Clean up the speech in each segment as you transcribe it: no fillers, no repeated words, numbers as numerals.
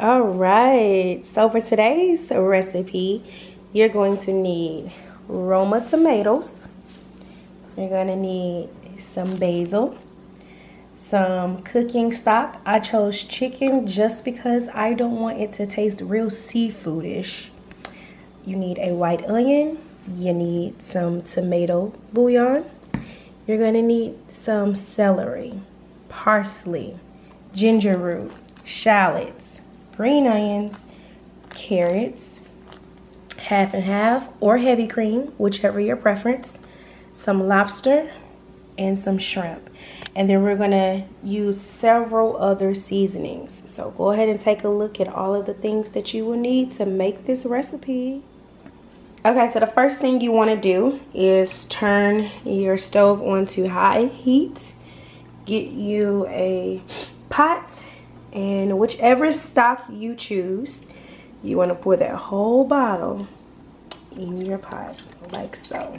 All right, so for today's recipe, you're going to need Roma tomatoes. You're going to need some basil, some cooking stock. I chose chicken just because I don't want it to taste real seafoodish. You need a white onion. You need some tomato bouillon. You're going to need some celery, parsley, ginger root, shallots, green onions, carrots, half and half or heavy cream, whichever your preference, some lobster, and some shrimp. And then we're gonna use several other seasonings. So go ahead and take a look at all of the things that you will need to make this recipe. Okay, so the first thing you wanna do is turn your stove onto high heat. Get you a pot, and whichever stock you choose, you want to pour that whole bottle in your pot, like so.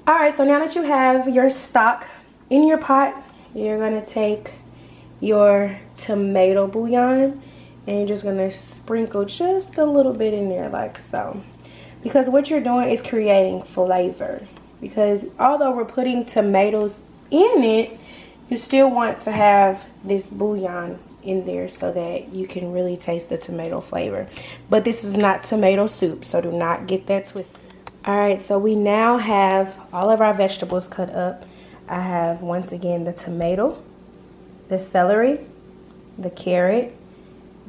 Alright, so now that you have your stock in your pot, you're going to take your tomato bouillon and you're just gonna sprinkle just a little bit in there, like so, because what you're doing is creating flavor. Because although we're putting tomatoes in it, you still want to have this bouillon in there so that you can really taste the tomato flavor. But this is not tomato soup, so do not get that twisted. Alright, so we now have all of our vegetables cut up. I have, once again, the tomato, the celery, the carrot,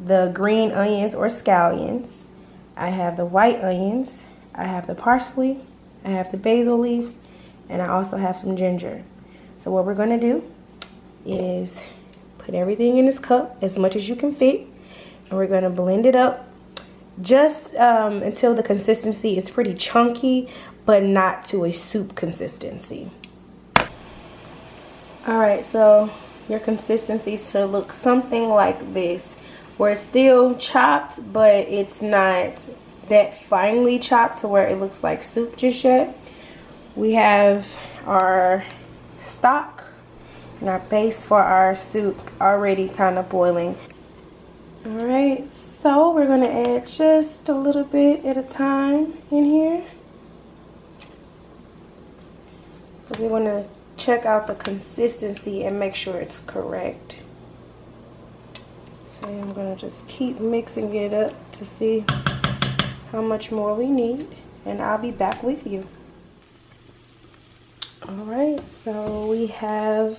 the green onions or scallions. I have the white onions. I have the parsley. I have the basil leaves. And I also have some ginger. So what we're going to do is put everything in this cup as much as you can fit. And we're going to blend it up just until the consistency is pretty chunky, but not to a soup consistency. Alright, so your consistency should look something like this, where it's still chopped, but it's not that finely chopped to where it looks like soup just yet. We have our stock and our base for our soup already kind of boiling. Alright, so we're going to add just a little bit at a time in here, because we want to check out the consistency and make sure it's correct. So I'm going to just keep mixing it up to see how much more we need, and I'll be back with you. Alright, so we have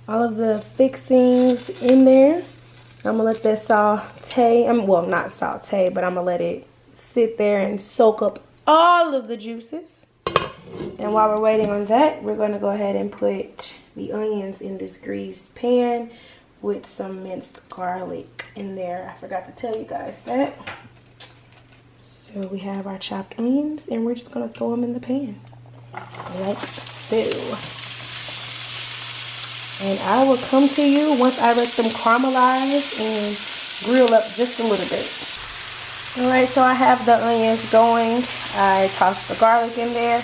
all of the fixings in there. I'm going to let that saute, well, not saute, but I'm going to let it sit there and soak up all of the juices. And while we're waiting on that, we're going to go ahead and put the onions in this greased pan with some minced garlic in there. I forgot to tell you guys that. So we have our chopped onions, and we're just going to throw them in the pan like so. And I will come to you once I let them caramelize and grill up just a little bit. Alright, so I have the onions going. I tossed the garlic in there.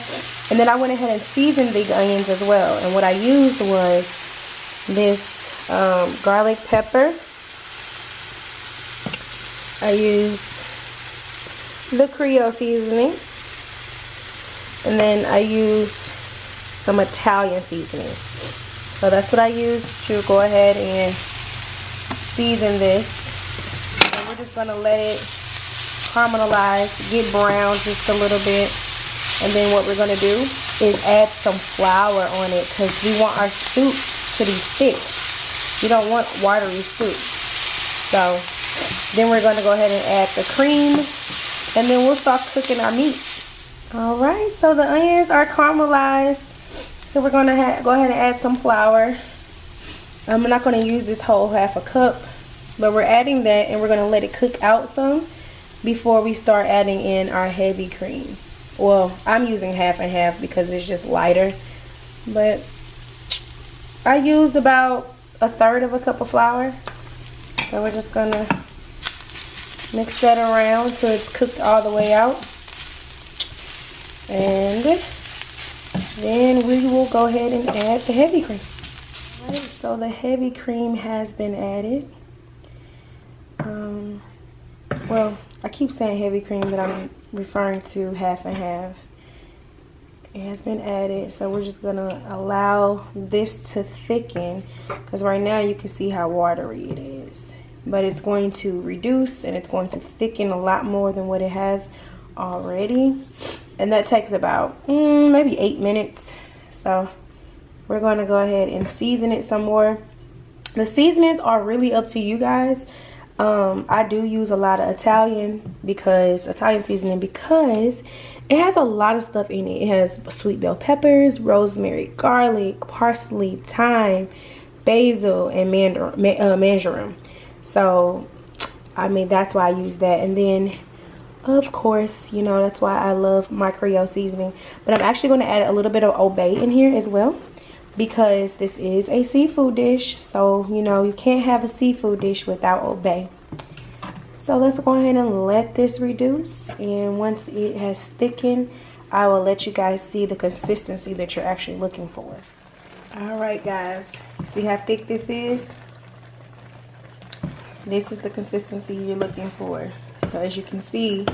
And then I went ahead and seasoned the onions as well. And what I used was this garlic pepper. I used the Creole seasoning. And then I used some Italian seasoning. So that's what I used to go ahead and season this. And we're just going to let it caramelize, get brown just a little bit. And then what we're going to do is add some flour on it, because we want our soup to be thick. You don't want watery soup. So then we're going to go ahead and add the cream, and then we'll start cooking our meat. Alright, so the onions are caramelized. So we're going to go ahead and add some flour. I'm not going to use this whole half a cup, but we're adding that, and we're going to let it cook out some before we start adding in our heavy cream. Well, I'm using half and half because it's just lighter, but I used about 1/3 of a cup of flour. So we're just gonna Mix that around so it's cooked all the way out. And then we will go ahead and add the heavy cream. All right, so the heavy cream has been added. Well, I keep saying heavy cream, but I'm referring to half and half. It has been added, so we're just gonna allow this to thicken, because right now you can see how watery it is. But it's going to reduce and it's going to thicken a lot more than what it has already. And that takes about maybe 8 minutes. So we're going to go ahead and season it some more. The seasonings are really up to you guys. I do use a lot of Italian seasoning because it has a lot of stuff in it. It has sweet bell peppers, rosemary, garlic, parsley, thyme, basil, and marjoram. So, I mean, that's why I use that. And then, of course, you know, that's why I love my Creole seasoning. But I'm actually going to add a little bit of Old Bay in here as well, because this is a seafood dish. So, you know, you can't have a seafood dish without Old Bay. So let's go ahead and let this reduce. And once it has thickened, I will let you guys see the consistency that you're actually looking for. All right, guys. See how thick this is? This is the consistency you're looking for. So as you can see,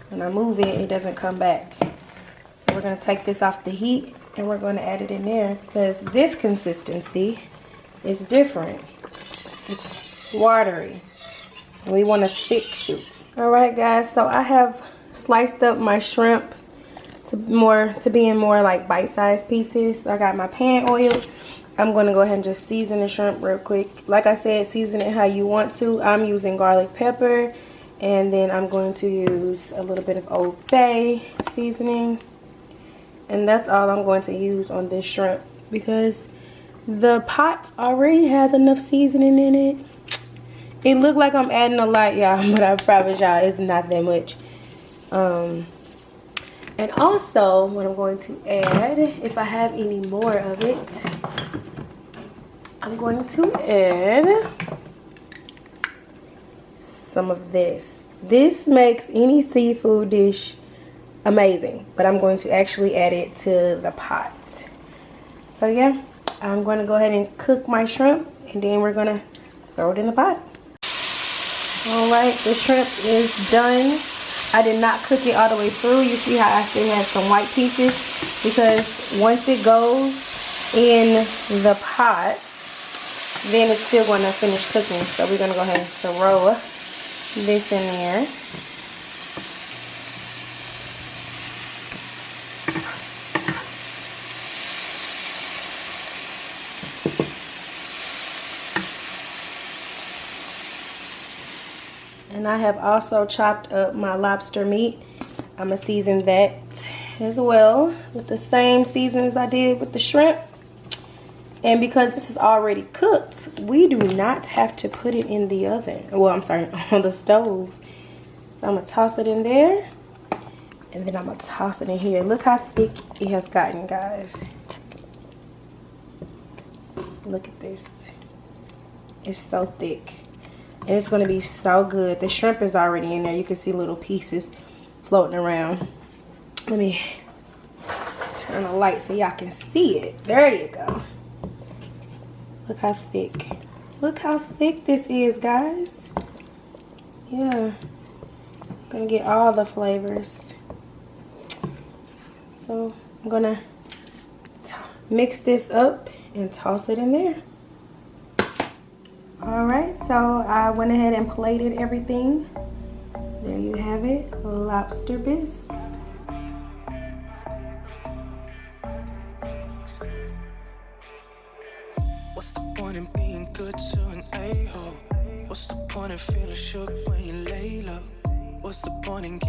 when I move it, it doesn't come back. So we're going to take this off the heat and we're going to add it in there, because this consistency is different. It's watery. We want a thick soup. All right, guys. So I have sliced up my shrimp to being more like bite-sized pieces. I got my pan oiled. I'm going to go ahead and just season the shrimp real quick. Like I said, season it how you want to. I'm using garlic pepper, and then I'm going to use a little bit of Old Bay seasoning. And that's all I'm going to use on this shrimp, because the pot already has enough seasoning in it. It looked like I'm adding a lot, y'all, but I promise y'all it's not that much. And also, what I'm going to add, if I have any more of it, I'm going to add some of this. This makes any seafood dish amazing, but I'm going to actually add it to the pot. So yeah, I'm going to go ahead and cook my shrimp, and then we're going to throw it in the pot. All right, the shrimp is done. I did not cook it all the way through. You see how I still have some white pieces, because once it goes in the pot, then it's still going to finish cooking. So we're going to go ahead and throw this in there. And I have also chopped up my lobster meat. I'm going to season that as well with the same seasonings I did with the shrimp. And because this is already cooked, we do not have to put it in the oven. Well, I'm sorry, on the stove. So I'm going to toss it in there. And then I'm going to toss it in here. Look how thick it has gotten, guys. Look at this. It's so thick. And it's going to be so good. The shrimp is already in there. You can see little pieces floating around. Let me turn the light so y'all can see it. There you go. Look how thick. Look how thick this is, guys. Yeah. I'm going to get all the flavors. So I'm going to mix this up and toss it in there. Alright, so I went ahead and plated everything. There you have it, lobster bisque. What's the point in being good to an a-hole? What's the point in feeling shook when you lay low? What's the point in